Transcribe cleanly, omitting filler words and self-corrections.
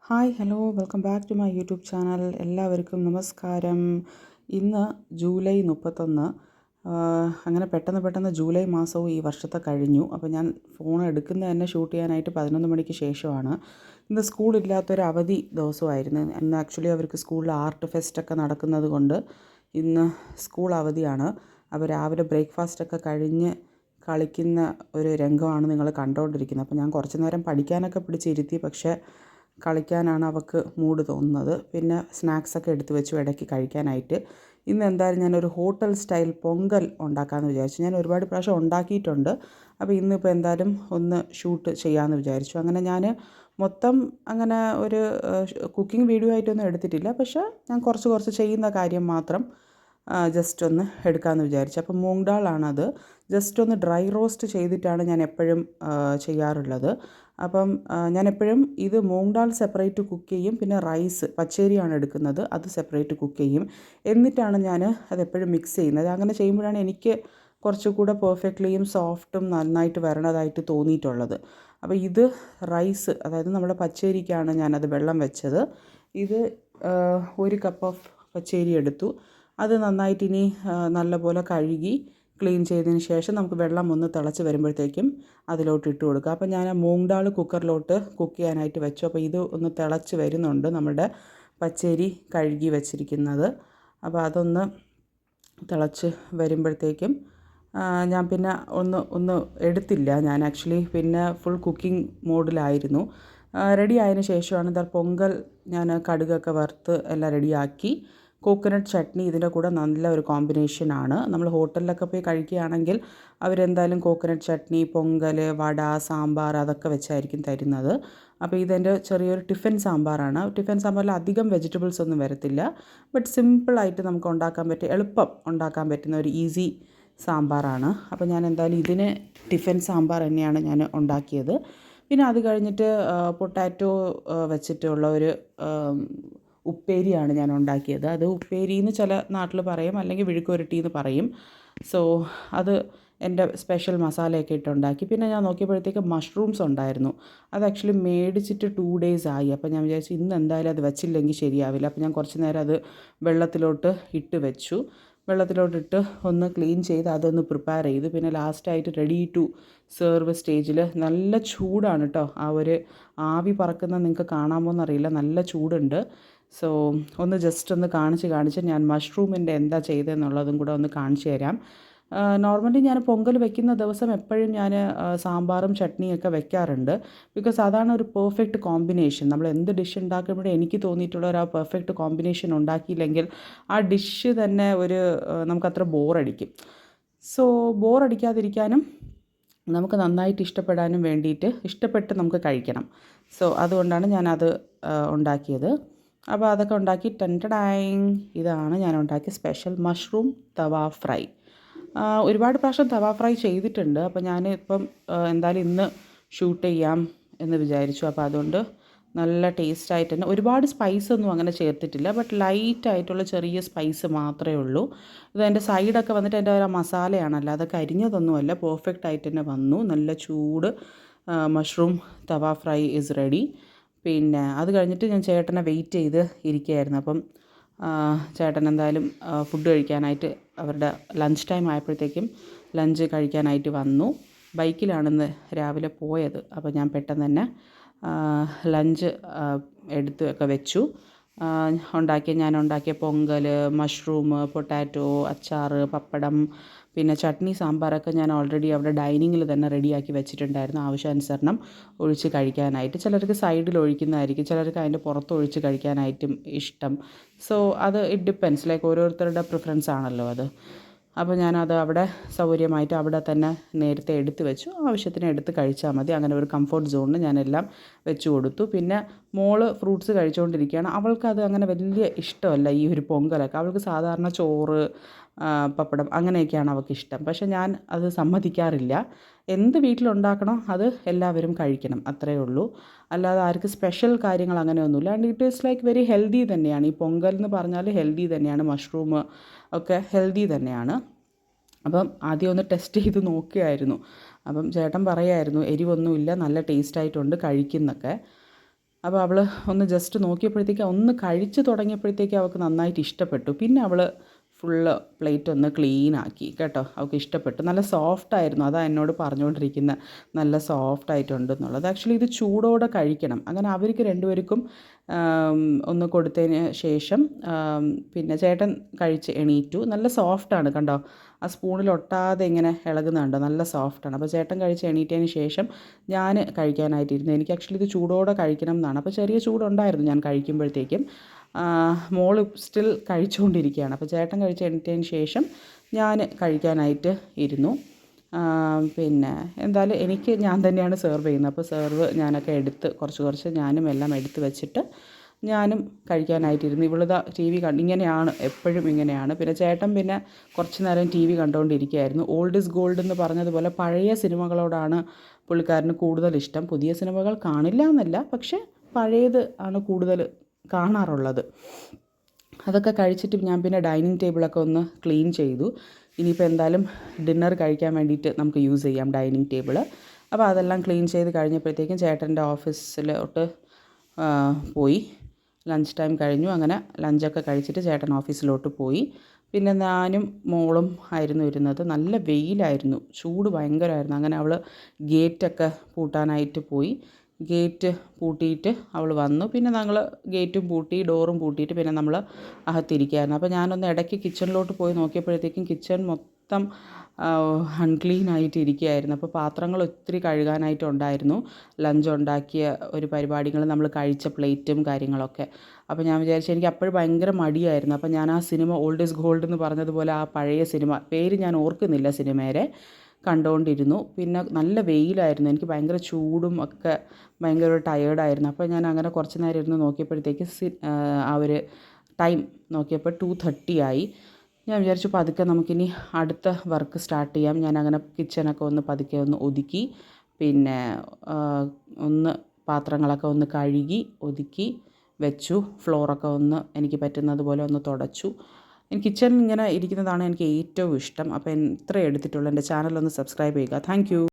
Hi hello welcome back to my YouTube channel. എല്ലാവർക്കും നമസ്കാരം. ഇന്ന് ജൂലൈ 31. അങ്ങനെ പെട്ടെന്ന് ജൂലൈ മാസവും ഈ വർഷത്തെ കഴിഞ്ഞു. അപ്പോൾ ഞാൻ ഫോൺ എടുക്കുന്നത് തന്നെ ഷൂട്ട് ചെയ്യാനായിട്ട് 11 മണിക്ക് ശേഷമാണ്. ഇന്ന് സ്കൂളില്ലാത്തൊരു അവധി ദിവസമായിരുന്നു. ഇന്ന് ആക്ച്വലി അവർക്ക് സ്കൂളിൽ ആർട്ട് ഫെസ്റ്റൊക്കെ നടക്കുന്നത് കൊണ്ട് ഇന്ന് സ്കൂൾ അവധിയാണ്. അപ്പോൾ രാവിലെ ബ്രേക്ക്ഫാസ്റ്റൊക്കെ കഴിഞ്ഞ് കളിക്കുന്ന ഒരു രംഗമാണ് നിങ്ങൾ കണ്ടുകൊണ്ടിരിക്കുന്നത്. അപ്പോൾ ഞാൻ കുറച്ച് നേരം പഠിക്കാനൊക്കെ പിടിച്ചിരുത്തി, പക്ഷേ കളിക്കാനാണ് അവൾക്ക് മൂഡ് തോന്നുന്നത്. പിന്നെ സ്നാക്സൊക്കെ എടുത്തു വെച്ചു ഇടയ്ക്ക് കഴിക്കാനായിട്ട്. ഇന്ന് എന്തായാലും ഞാനൊരു ഹോട്ടൽ സ്റ്റൈൽ പൊങ്കൽ ഉണ്ടാക്കാമെന്ന് വിചാരിച്ചു. ഞാൻ ഒരുപാട് പ്രാവശ്യം ഉണ്ടാക്കിയിട്ടുണ്ട്. അപ്പോൾ ഇന്നിപ്പോൾ എന്തായാലും ഒന്ന് ഷൂട്ട് ചെയ്യാമെന്ന് വിചാരിച്ചു. അങ്ങനെ ഞാൻ മൊത്തം അങ്ങനെ ഒരു കുക്കിംഗ് വീഡിയോ ആയിട്ടൊന്നും എടുത്തിട്ടില്ല. പക്ഷേ ഞാൻ കുറച്ച് ചെയ്യുന്ന കാര്യം മാത്രം ജസ്റ്റ് ഒന്ന് എടുക്കാമെന്ന് വിചാരിച്ചു. അപ്പോൾ മൂങ് ദാളാണത്. ജസ്റ്റ് ഒന്ന് ഡ്രൈ റോസ്റ്റ് ചെയ്തിട്ടാണ് ഞാൻ എപ്പോഴും ചെയ്യാറുള്ളത്. അപ്പം ഞാൻ എപ്പോഴും ഇത് മൂങ് ദാൾ സെപ്പറേറ്റ് കുക്ക് ചെയ്യും, പിന്നെ റൈസ് പച്ചരിയാണ് എടുക്കുന്നത്, അത് സെപ്പറേറ്റ് കുക്ക് ചെയ്യും. എന്നിട്ടാണ് ഞാൻ അതെപ്പോഴും മിക്സ് ചെയ്യുന്നത്. അങ്ങനെ ചെയ്യുമ്പോഴാണ് എനിക്ക് കുറച്ചുകൂടെ പെർഫെക്റ്റ്ലിയും സോഫ്റ്റും നന്നായിട്ട് വരണതായിട്ട് തോന്നിയിട്ടുള്ളത്. അപ്പോൾ ഇത് റൈസ്, അതായത് നമ്മുടെ പച്ചരിക്കാണ് ഞാനത് വെള്ളം വെച്ചത്. ഇത് 1 കപ്പ് ഓഫ് പച്ചരി എടുത്തു. അത് നന്നായിട്ട് ഇനി നല്ലപോലെ കഴുകി ക്ലീൻ ചെയ്തതിന് ശേഷം നമുക്ക് വെള്ളം ഒന്ന് തിളച്ച് വരുമ്പോഴത്തേക്കും അതിലോട്ട് ഇട്ട് കൊടുക്കുക. അപ്പോൾ ഞാൻ മൂങ് ദാൾ കുക്കറിലോട്ട് കുക്ക് ചെയ്യാനായിട്ട് വെച്ചു. അപ്പോൾ ഇത് ഒന്ന് തിളച്ച് വരുന്നുണ്ട് നമ്മുടെ പച്ചരി കഴുകി വെച്ചിരിക്കുന്നത്. അപ്പോൾ അതൊന്ന് തിളച്ച് വരുമ്പോഴത്തേക്കും ഞാൻ പിന്നെ ഒന്ന് എടുത്തില്ല. ഞാൻ ആക്ച്വലി പിന്നെ ഫുൾ കുക്കിംഗ് മോഡിലായിരുന്നു. റെഡി ആയതിനു ശേഷമാണ് ഇതാ പൊങ്കൽ ഞാൻ കടുകൊക്കെ വറുത്ത് എല്ലാം റെഡിയാക്കി. കോക്കനട്ട് ചട്നി ഇതിൻ്റെ കൂടെ നല്ല ഒരു കോമ്പിനേഷനാണ്. നമ്മൾ ഹോട്ടലിലൊക്കെ പോയി കഴിക്കുകയാണെങ്കിൽ അവരെന്തായാലും കോക്കനട്ട് ചട്നി, പൊങ്കൽ, വട, സാമ്പാർ അതൊക്കെ വെച്ചായിരിക്കും തരുന്നത്. അപ്പോൾ ഇതെൻ്റെ ചെറിയൊരു ടിഫിൻ സാമ്പാറാണ്. ടിഫിൻ സാമ്പാറിൽ അധികം വെജിറ്റബിൾസ് ഒന്നും വരത്തില്ല. ബട്ട് സിമ്പിളായിട്ട് നമുക്ക് ഉണ്ടാക്കാൻ പറ്റിയ, എളുപ്പം ഉണ്ടാക്കാൻ പറ്റുന്ന ഒരു ഈസി സാമ്പാറാണ്. അപ്പോൾ ഞാൻ എന്തായാലും ഇതിന് ടിഫിൻ സാമ്പാർ തന്നെയാണ് ഞാൻ ഉണ്ടാക്കിയത്. പിന്നെ അത് കഴിഞ്ഞിട്ട് പൊട്ടാറ്റോ വെച്ചിട്ടുള്ള ഒരു ഉപ്പേരിയാണ് ഞാൻ ഉണ്ടാക്കിയത്. അത് ഉപ്പേരിയെന്ന് ചില നാട്ടിൽ പറയും, അല്ലെങ്കിൽ വിഴുക്കുവരട്ടി എന്ന് പറയും. സോ അത് എൻ്റെ സ്പെഷ്യൽ മസാലയൊക്കെ ഇട്ടുണ്ടാക്കി. പിന്നെ ഞാൻ നോക്കിയപ്പോഴത്തേക്ക് മഷ്റൂംസ് ഉണ്ടായിരുന്നു. അത് ആക്ച്വലി മേടിച്ചിട്ട് 2 ഡേയ്സ് ആയി. അപ്പോൾ ഞാൻ വിചാരിച്ചു ഇന്ന് എന്തായാലും അത് വെച്ചില്ലെങ്കിൽ ശരിയാവില്ല. അപ്പോൾ ഞാൻ കുറച്ച് നേരം അത് വെള്ളത്തിലോട്ട് ഇട്ട് വെച്ചു. വെള്ളത്തിലോട്ടിട്ട് ഒന്ന് ക്ലീൻ ചെയ്ത് അതൊന്ന് പ്രിപ്പയർ ചെയ്തു. പിന്നെ ലാസ്റ്റായിട്ട് റെഡി ടു സെർവ് സ്റ്റേജിൽ നല്ല ചൂടാണ് കേട്ടോ. ആ ഒരു ആവി പറക്കുന്ന നിങ്ങൾക്ക് കാണാമോ എന്നറിയില്ല, നല്ല ചൂടുണ്ട്. സോ ഒന്ന് ജസ്റ്റ് ഒന്ന് കാണിച്ച് ഞാൻ മഷ്റൂമിൻ്റെ എന്താ ചെയ്തതെന്നുള്ളതും കൂടെ ഒന്ന് കാണിച്ചു തരാം. നോർമലി ഞാൻ പൊങ്കൽ വെക്കുന്ന ദിവസം എപ്പോഴും ഞാൻ സാമ്പാറും ചട്നിയൊക്കെ വെക്കാറുണ്ട്. ബിക്കോസ് അതാണ് ഒരു പെർഫെക്റ്റ് കോമ്പിനേഷൻ. നമ്മൾ എന്ത് ഡിഷ് ഉണ്ടാക്കുമ്പോഴും എനിക്ക് തോന്നിയിട്ടുള്ള ഒരു പെർഫെക്റ്റ് കോമ്പിനേഷൻ ഉണ്ടാക്കിയില്ലെങ്കിൽ ആ ഡിഷ് തന്നെ ഒരു നമുക്കത്ര ബോറടിക്കും. സോ ബോറടിക്കാതിരിക്കാനും നമുക്ക് നന്നായിട്ട് ഇഷ്ടപ്പെടാനും വേണ്ടിയിട്ട് ഇഷ്ടപ്പെട്ട് നമുക്ക് കഴിക്കണം. സോ അതുകൊണ്ടാണ് ഞാനത് ഉണ്ടാക്കിയത്. അപ്പോൾ അതൊക്കെ ഉണ്ടാക്കി ടൻടടായിങ്, ഇതാണ് ഞാൻ ഉണ്ടാക്കിയ സ്പെഷ്യൽ മഷ്റൂം തവ ഫ്രൈ. ഒരുപാട് പ്രാവശ്യം തവ ഫ്രൈ ചെയ്തിട്ടുണ്ട്. അപ്പോൾ ഞാൻ ഇപ്പം എന്തായാലും ഇന്ന് ഷൂട്ട് ചെയ്യാം എന്ന് വിചാരിച്ചു. അപ്പോൾ അതുകൊണ്ട് നല്ല ടേസ്റ്റായിട്ട് തന്നെ, ഒരുപാട് സ്പൈസൊന്നും അങ്ങനെ ചേർത്തിട്ടില്ല. ബട്ട് ലൈറ്റായിട്ടുള്ള ചെറിയ സ്പൈസ് മാത്രമേ ഉള്ളൂ. ഇത് എൻ്റെ സൈഡൊക്കെ വന്നിട്ട് എൻ്റെ ഒരു മസാലയാണ്, അല്ലാതെ കരിഞ്ഞതൊന്നുമല്ല. പെർഫെക്റ്റ് ആയിട്ട് തന്നെ വന്നു. നല്ല ചൂട് mushroom tawa fry is ready. പിന്നെ അത് കഴിഞ്ഞിട്ട് ഞാൻ ചേട്ടനെ വെയിറ്റ് ചെയ്ത് ഇരിക്കുകയായിരുന്നു. അപ്പം ചേട്ടൻ എന്തായാലും ഫുഡ് കഴിക്കാനായിട്ട് അവരുടെ ലഞ്ച് ടൈം ആയപ്പോഴത്തേക്കും ലഞ്ച് കഴിക്കാനായിട്ട് വന്നു. ബൈക്കിലാണിന്ന് രാവിലെ പോയത്. അപ്പോൾ ഞാൻ പെട്ടെന്ന് തന്നെ ലഞ്ച് എടുത്ത് ഒക്കെ വെച്ചു. ഞാൻ ഉണ്ടാക്കിയ പൊങ്കൽ, മഷ്റൂം, പൊട്ടാറ്റോ, അച്ചാർ, പപ്പടം, പിന്നെ ചട്നി, സാമ്പാറൊക്കെ ഞാൻ ഓൾറെഡി അവിടെ ഡൈനിങ്ങിൽ തന്നെ റെഡിയാക്കി വെച്ചിട്ടുണ്ടായിരുന്നു, ആവശ്യാനുസരണം ഒഴിച്ച് കഴിക്കാനായിട്ട്. ചിലർക്ക് സൈഡിൽ ഒഴിക്കുന്നതായിരിക്കും, ചിലർക്ക് അതിൻ്റെ പുറത്ത് ഒഴിച്ച് കഴിക്കാനായിട്ടും ഇഷ്ടം. സോ അത് ഇറ്റ് ഡിപ്പെൻസ്, ലൈക്ക് ഓരോരുത്തരുടെ പ്രിഫറൻസ് ആണല്ലോ അത്. അപ്പോൾ ഞാനത് അവിടെ സൗകര്യമായിട്ട് അവിടെ തന്നെ നേരത്തെ എടുത്ത് വെച്ചു. ആവശ്യത്തിന് എടുത്ത് കഴിച്ചാൽ മതി. അങ്ങനെ ഒരു കംഫർട്ട് സോണിൽ ഞാനെല്ലാം വെച്ച് കൊടുത്തു. പിന്നെ മോള് ഫ്രൂട്ട്സ് കഴിച്ചുകൊണ്ടിരിക്കുകയാണ്. അവൾക്കത് അങ്ങനെ വലിയ ഇഷ്ടമല്ല ഈ ഒരു പൊങ്കലൊക്കെ. അവൾക്ക് സാധാരണ ചോറ്, പപ്പടം അങ്ങനെയൊക്കെയാണ് അവൾക്കിഷ്ടം. പക്ഷേ ഞാൻ അത് സമ്മതിക്കാറില്ല. എന്ത് വീട്ടിലുണ്ടാക്കണോ അത് എല്ലാവരും കഴിക്കണം, അത്രയേ ഉള്ളൂ. അല്ലാതെ ആർക്ക് സ്പെഷ്യൽ കാര്യങ്ങൾ അങ്ങനെയൊന്നുമില്ല. And it is like very healthy തന്നെയാണ്. ഈ പൊങ്കൽ എന്ന് പറഞ്ഞാൽ ഹെൽത്തി തന്നെയാണ്. മഷ്റൂം ഒക്കെ ഹെൽത്തി തന്നെയാണ്. അപ്പം ആദ്യം ഒന്ന് ടെസ്റ്റ് ചെയ്ത് നോക്കിയായിരുന്നു. അപ്പം ചേട്ടൻ പറയായിരുന്നു എരിവൊന്നുമില്ല, നല്ല ടേസ്റ്റായിട്ടുണ്ട് കഴിക്കുന്നൊക്കെ. അപ്പോൾ അവൾ ഒന്ന് ജസ്റ്റ് നോക്കിയപ്പോഴത്തേക്ക് ഒന്ന് കഴിച്ച് തുടങ്ങിയപ്പോഴത്തേക്ക് അവൾക്ക് നന്നായിട്ട് ഇഷ്ടപ്പെട്ടു. പിന്നെ അവൾ ഫുള്ള് പ്ലേറ്റ് ഒന്ന് ക്ലീനാക്കി കേട്ടോ. അവൾക്ക് ഇഷ്ടപ്പെട്ടു. നല്ല സോഫ്റ്റായിരുന്നു. അതാ എന്നോട് പറഞ്ഞുകൊണ്ടിരിക്കുന്നത് നല്ല സോഫ്റ്റായിട്ടുണ്ട് എന്നുള്ളത്. ആക്ച്വലി ഇത് ചൂടോടെ കഴിക്കണം. അങ്ങനെ അവർക്ക് രണ്ടുപേർക്കും ഒന്ന് കൊടുത്തതിന് ശേഷം പിന്നെ ചേട്ടൻ കഴിച്ച് എണീറ്റു. നല്ല സോഫ്റ്റാണ് കണ്ടോ, ആ സ്പൂണിൽ ഒട്ടാതെ ഇങ്ങനെ ഇളകുന്നുണ്ട്, നല്ല സോഫ്റ്റാണ്. അപ്പോൾ ചേട്ടൻ കഴിച്ച് എണീറ്റതിന് ശേഷം ഞാൻ കഴിക്കാനായിട്ടിരുന്നു. എനിക്ക് ആക്ച്വലി ഇത് ചൂടോടെ കഴിക്കണം എന്നാണ്. അപ്പോൾ ചെറിയ ചൂടുണ്ടായിരുന്നു ഞാൻ കഴിക്കുമ്പോഴത്തേക്കും. മോള് സ്റ്റിൽ കഴിച്ചുകൊണ്ടിരിക്കുകയാണ്. അപ്പോൾ ചേട്ടൻ കഴിച്ച് എണീറ്റതിന് ശേഷം ഞാൻ കഴിക്കാനായിട്ട് ഇരുന്നു. പിന്നെ എന്തായാലും എനിക്ക് ഞാൻ തന്നെയാണ് സെർവ് ചെയ്യുന്നത്. അപ്പോൾ സെർവ് ഞാനൊക്കെ എടുത്ത് കുറച്ച് ഞാനും എല്ലാം എടുത്ത് വെച്ചിട്ട് ഞാനും കഴിക്കാനായിട്ടിരുന്നു. ഇവളിതാ ടി വി ഇങ്ങനെയാണ്, എപ്പോഴും ഇങ്ങനെയാണ്. പിന്നെ ചേട്ടൻ പിന്നെ കുറച്ച് നേരം ടി വി കണ്ടുകൊണ്ടിരിക്കുകയായിരുന്നു. ഓൾഡ് ഈസ് ഗോൾഡ് എന്ന് പറഞ്ഞതുപോലെ പഴയ സിനിമകളോടാണ് പുള്ളിക്കാരന് കൂടുതൽ ഇഷ്ടം. പുതിയ സിനിമകൾ കാണില്ല എന്നല്ല, പക്ഷേ പഴയത് ആണ് കൂടുതൽ കാണാറുള്ളത്. അതൊക്കെ കഴിച്ചിട്ട് ഞാൻ പിന്നെ ഡൈനിങ് ടേബിളൊക്കെ ഒന്ന് ക്ലീൻ ചെയ്തു. ഇനിയിപ്പോൾ എന്തായാലും ഡിന്നർ കഴിക്കാൻ വേണ്ടിയിട്ട് നമുക്ക് യൂസ് ചെയ്യാം ഡൈനിങ് ടേബിൾ. അപ്പോൾ അതെല്ലാം ക്ലീൻ ചെയ്ത് കഴിഞ്ഞപ്പോഴത്തേക്കും ചേട്ടൻ്റെ ഓഫീസിലോട്ട് പോയി. ലഞ്ച് ടൈം കഴിഞ്ഞു. അങ്ങനെ ലഞ്ചൊക്കെ കഴിച്ചിട്ട് ചേട്ടൻ ഓഫീസിലോട്ട് പോയി. പിന്നെ ഞാനും മോളും ആയിരുന്നു ഇരുന്നത്. നല്ല വെയിലായിരുന്നു, ചൂട് ഭയങ്കരമായിരുന്നു. അങ്ങനെ അവൾ ഗേറ്റൊക്കെ പൂട്ടാനായിട്ട് പോയി. ഗേറ്റ് പൂട്ടിയിട്ട് അവൾ വന്നു. പിന്നെ ഞങ്ങൾ ഗേറ്റും പൂട്ടി ഡോറും പൂട്ടിയിട്ട് പിന്നെ നമ്മൾ അകത്തിരിക്കുകയായിരുന്നു. അപ്പോൾ ഞാനൊന്ന് ഇടയ്ക്ക് കിച്ചണിലോട്ട് പോയി നോക്കിയപ്പോഴത്തേക്കും കിച്ചൺ മൊത്തം അൺക്ലീൻ ആയിട്ട് ഇരിക്കുകയായിരുന്നു. അപ്പോൾ പാത്രങ്ങൾ ഒത്തിരി കഴുകാനായിട്ടുണ്ടായിരുന്നു. ലഞ്ച് ഉണ്ടാക്കിയ ഒരു പരിപാടികൾ, നമ്മൾ കഴിച്ച പ്ലേറ്റും കാര്യങ്ങളൊക്കെ. അപ്പോൾ ഞാൻ വിചാരിച്ചു, എനിക്ക് അപ്പോഴും ഭയങ്കര മടിയായിരുന്നു. അപ്പോൾ ഞാൻ ആ സിനിമ ഓൾഡ് ഈസ് ഗോൾഡ് എന്ന് പറഞ്ഞതുപോലെ ആ പഴയ സിനിമ, പേര് ഞാൻ ഓർക്കുന്നില്ല സിനിമയുടെ, കണ്ടുകൊണ്ടിരുന്നു. പിന്നെ നല്ല വെയിലായിരുന്നു, എനിക്ക് ഭയങ്കര ചൂടും ഒക്കെ, ഭയങ്കര ടയേർഡായിരുന്നു. അപ്പോൾ ഞാൻ അങ്ങനെ കുറച്ച് നേരം ഇരുന്ന് നോക്കിയപ്പോഴത്തേക്ക് ആ ഒരു ടൈം നോക്കിയപ്പോൾ 2:30 ആയി. ഞാൻ വിചാരിച്ചു പതുക്കെ നമുക്കിനി അടുത്ത വർക്ക് സ്റ്റാർട്ട് ചെയ്യാം. ഞാൻ അങ്ങനെ കിച്ചണൊക്കെ ഒന്ന് പതുക്കെ ഒന്ന് ഒതുക്കി, പിന്നെ ഒന്ന് പാത്രങ്ങളൊക്കെ ഒന്ന് കഴുകി ഒതുക്കി വെച്ചു. ഫ്ലോറൊക്കെ ഒന്ന് എനിക്ക് പറ്റുന്നത് പോലെ ഒന്ന് തുടച്ചു. കിച്ചണിൽ ഇങ്ങനെ ഇരിക്കുന്നതാണ് എനിക്ക് ഏറ്റവും ഇഷ്ടം. അപ്പോൾ ഇത്രയേ എടുത്തിട്ടുള്ളൂ. എൻ്റെ ചാനലൊന്ന് സബ്സ്ക്രൈബ് ചെയ്യുക. താങ്ക്